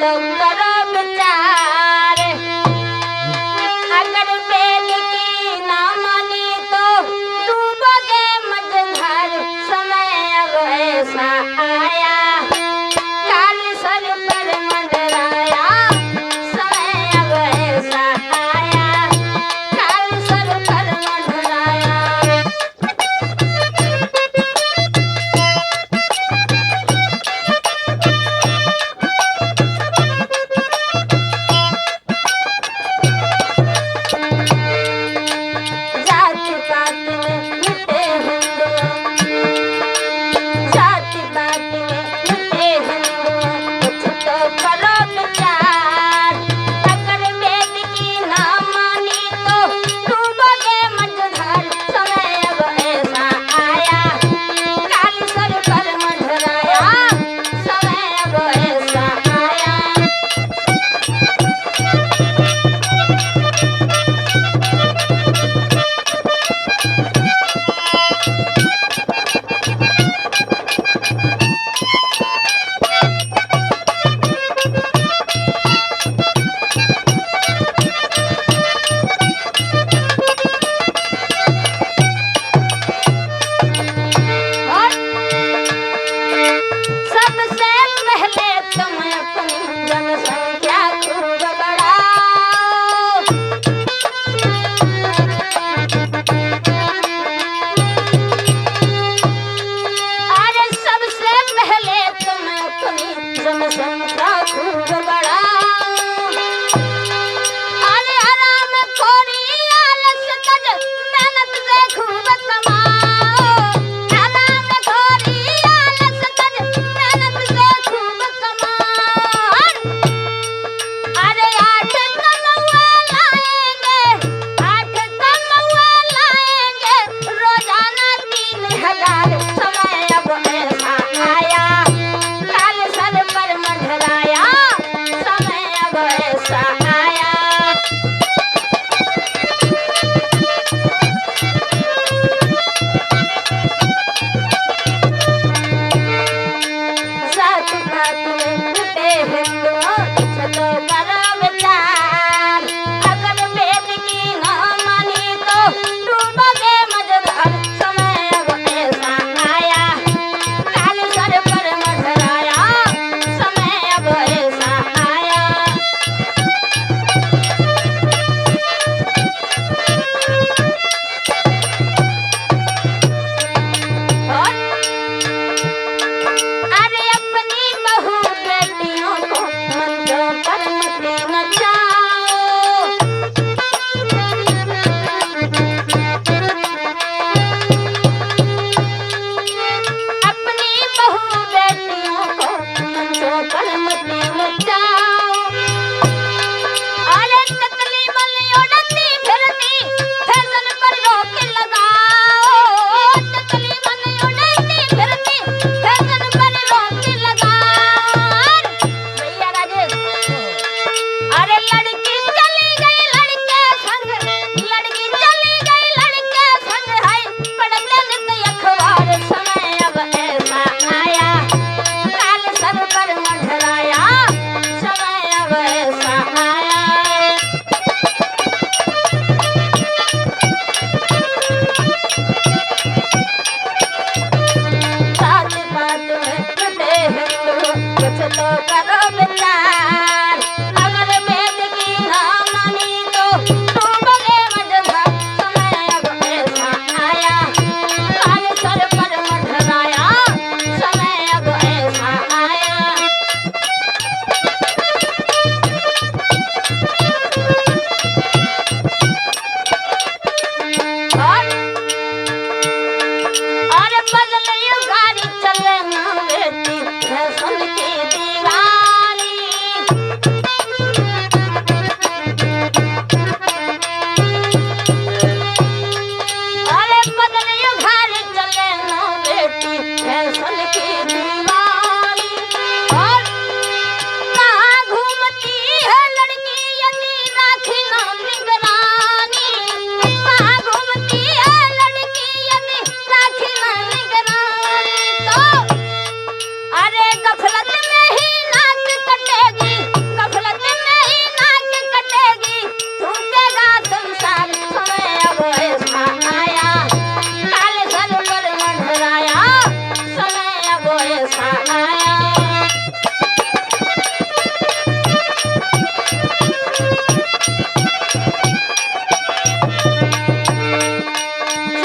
तो करो विचार। अगर वेद की ना मानी तो डूबोगे मझधार। समय अब ऐसा आया काल सर पर मंडराया। समय अब ऐसा आया काल सर पर मंडराया। जाति पात में मिटे हिंदुआ, जाति पात में मिटे हिंदुआ, कुछ तो करो विचार। अगर वेद की ना मानी तो डूबोगे मझधार। समय अब ऐसा आया काल सर पर मंडराया। समय अब ऐसा आया। और सबसे पहले तुम अपनी जनसंख्या खूब बढ़ाओ। अरे सबसे पहले तुम अपनी जनसंख्या खूब बढ़ाओ। अरे आराम खोरी आलस तज मेहनत से खूब कमाओ। आराम खोरी आलस तज मेहनत से खूब कमाओ। अरे 8 कमौआ लाएंगे, 8 कमौआ लाएंगे, रोजाना 3000। समय अब ऐसा आया काल सर पर मंडराया। समय अब ऐसा आया। जात पात में मिटे हिंदुआ, कुछ तो करो विचार। अगर वेद की ना मानी तो डूबोगे मझधार। समय अब ऐसा आया काल सर पर मंडराया। समय अब ऐसा आया। और अरे अपनी बहू बेटियों को मंचों पर मत नचाओ। अपनी बहू बेटियों को मंचों पर मत नचाओ। अरे कतली बली उड़ती फिरती फैशन पर रोक लगाओ। कतली बली उड़ती फिरती फैशन पर रोक लगाओ। भैया राजेश, अरे लड़की चली गई लड़के संग, लड़की चली गई लड़के संग, है पढ़ते नित अखबार। समय अब ऐसा आया काल सर पर मंडराया। समय अब ऐसा आया। जात पात में मिटे हिंदू, कुछ तो करो विचार। अगर वेद की ना मानी तो डूबोगे मझधार। समय अब ऐसा आया काल सर पर मंडराया। समय अब ऐसा आया। और अरे बदलियो गाड़ी चले ना बेटी फैशन की दीवानी। अरे बदलियो गाड़ी चले ना बेटी फैशन की दीवानी। और कहाँ घूमती है लड़की यदि राखी ना निगरानी। कहाँ घूमती है लड़की यदि राखी ना निगरानी। तो अरे गफलत में ही नाक कटेगी। ऐसा आया।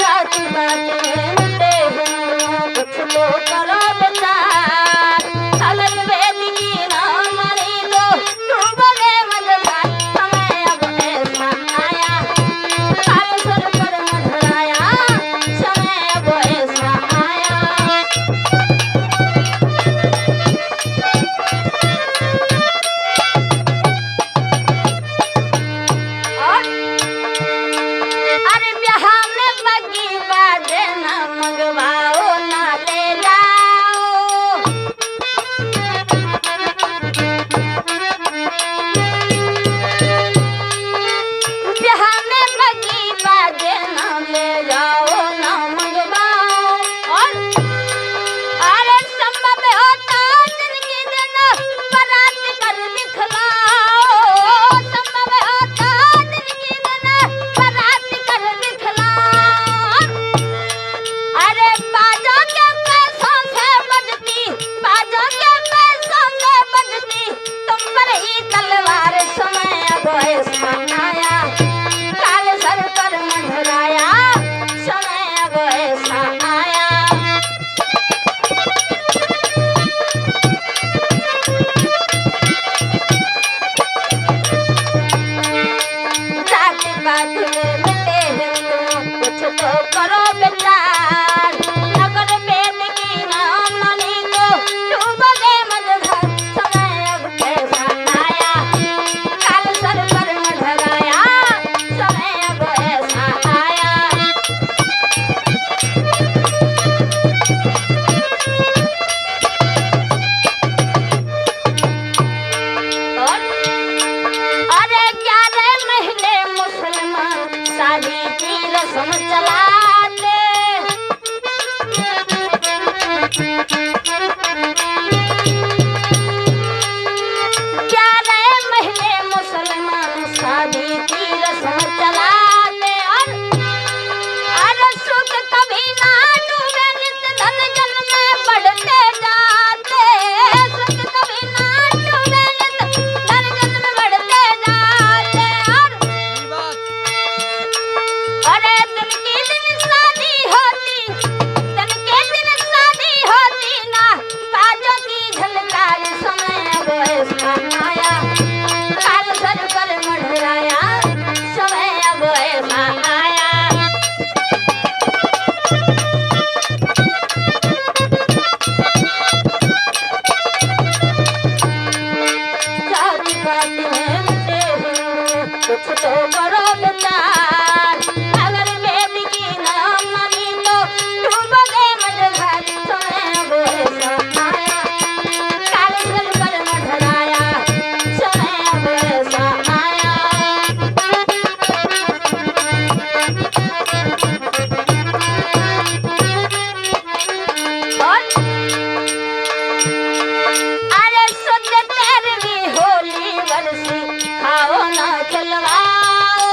जाति बात में मिटे हिंदू कुछ तो करो विचार, अगर वेद की ना मानी तो डूबोगे मझधार। समय अब ऐसा आया काले सर पर मंडराया, समय अब ऐसा आया। और अरे ब्याह में बगी बाजे ना मंगवाओ ना ले जाओ, ब्याह में बगी बाजे ना ले जाओ ना मंगवाओ। और अरे संभव होता जिंदगी देना बारात कर दिखलाओ, संभव होता जिंदगी देना बारात कर दिखलाओ। अरे बाजों के पैसों से बजती, बाजों के पैसों से बजती तुम पर ही तलवार। समय अब ऐसा आया काले सर पर मंडराया, समय अब ऐसा आया। जाति बात में मिटे हिंदू कुछ तो करो विचार, अगर वेद की ना मानी तो डूबोगे मझधार। समय अब ऐसा आया काले सर पर मंडराया, समय अब ऐसा आया। और अरे 11 महीने मुसलमान शादी की रस्म चलाते, 11 महीने मुसलमान शादी की रस्म चलाते। और अरे सुख कभी ना डूबे नित धन जन में बढ़ते जाते, सुख कभी ना डूबे नित धन जन में बढ़ते जाते। और अरे दिन की दिन शादी होती, दिन के दिन शादी होती ना बाजों की झलकार। समय अब ऐसा आया काले सर पर मंडराया, समय अब ऐसा आया। जाति बात में मिटे हिंदू कुछ तो करो विचार, अगर वेद की ना मानी तो डूबोगे मझधार। समय अब ऐसा आया काले सर पर मंडराया, समय अब ऐसा आया। और अरे शुद्ध तेरहवीं होली वर्षी खाओ ना खिलवाओ,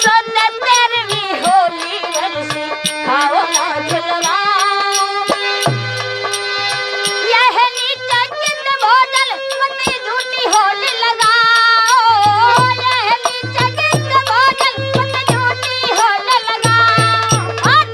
शुद्ध तेरहवीं होली वर्षी खाओ ना खिलवाओ। यह नीचा कित भोजन मत झूठी होली लगाओ, यह नीचा कित भोजन मत झूठी होली लगाओ। और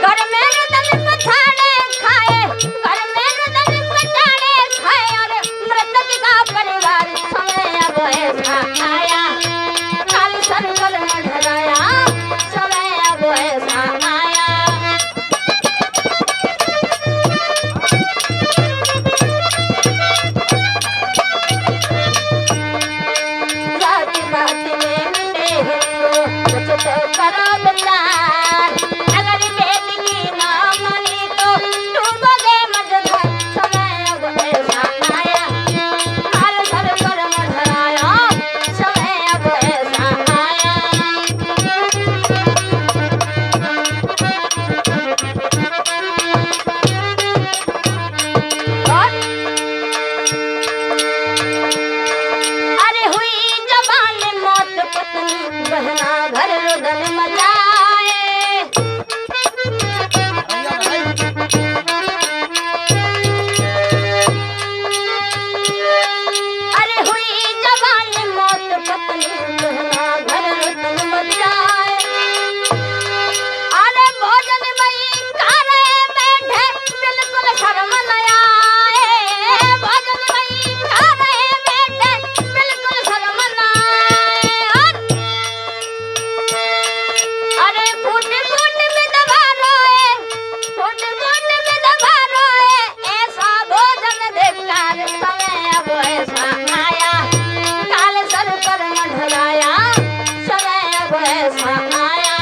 घर में रुदन पछाड़े खाए, घर में रुदन पछाड़े खाए और मृतक का परिवार। समय अब ऐसा आया काले सर पर मंडराया, समय अब ऐसा आया। जाति बात में मिटे हिंदू कुछ तो करो विचार, अगर वेद की ना मानी तो डूबोगे मझधार। समय अब ऐसा आया काले सर पर मंडराया, समय अब ऐसा आया। बहना घर रुदन मचाए। अरे हुई जवानी मौत पत्नी बहना घर रुदन मचाए। अरे भोजन मई कारे बैठे बिल्कुल शर्म न आए। भोजन मई कारे बैठे बिल्कुल शर्म न आए। अरे फूट फूट में दबा रोए, फूट फूट में दबा रोए, ऐसा भोजन देखकर समय अब ऐसा आया, काल सर पर मंडराया, समय अब ऐसा आया।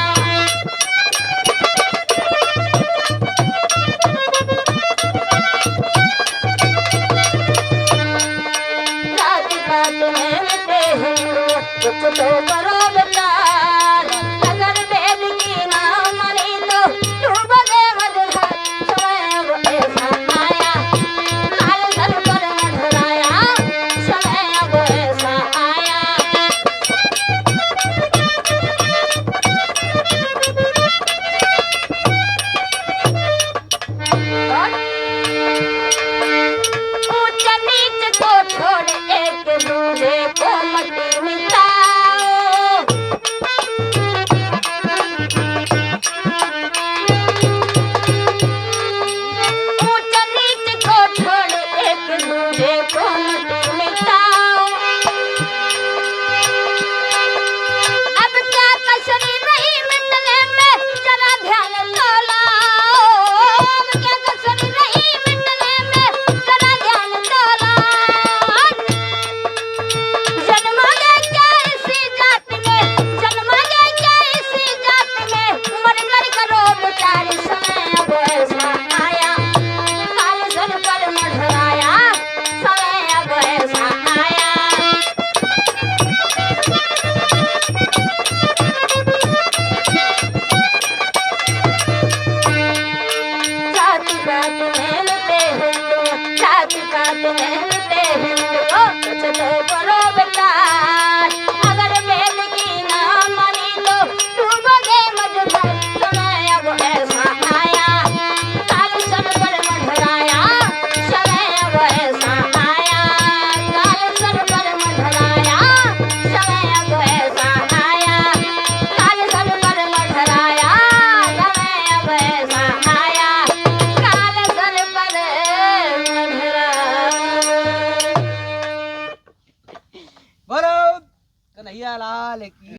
रात रात में मिटे हिंदू कुछ तो करो विचार, अगर वेद की ना मानी तो डूबोगे मझधार, समय अब ऐसा आया, काल सर पर मंडराया, समय अब ऐसा आया। ऊंच नीच को छोड़ एक दूसरे को मट्टी मिटाओ। ऊंच नीच को छोड़ एक दूसरे को मट्टी मिटाओ। अब क्या कसरी रही मिटने में, जरा ध्यान तो लाओ। अब क्या कसरी रही मिटने में, जरा ध्यान तो लाओ। जन्मोगे क्या इसी जात में, जन्मोगे क्या इसी जात में, मर कर करो विचार, समय अब ऐसा आया, काल सर पर मंडराया, समय अब ऐसा आया। जाति पात में मिटे हिंदू, जाति पात में मिटे हिंदू, कुछ तो करो विचार, अगर वेद की ना मानी तो डूबोगे मझधार, समय अब ऐसा आया, काल सर पर मंडराया, समय अब ऐसा आया, काल सर पर मंडराया, समय अब ऐसा आया, काल सर पर मंडराया, समय अब ऐसा आया, काल सर पर मंडराया। बोलो कन्हैया लाल की।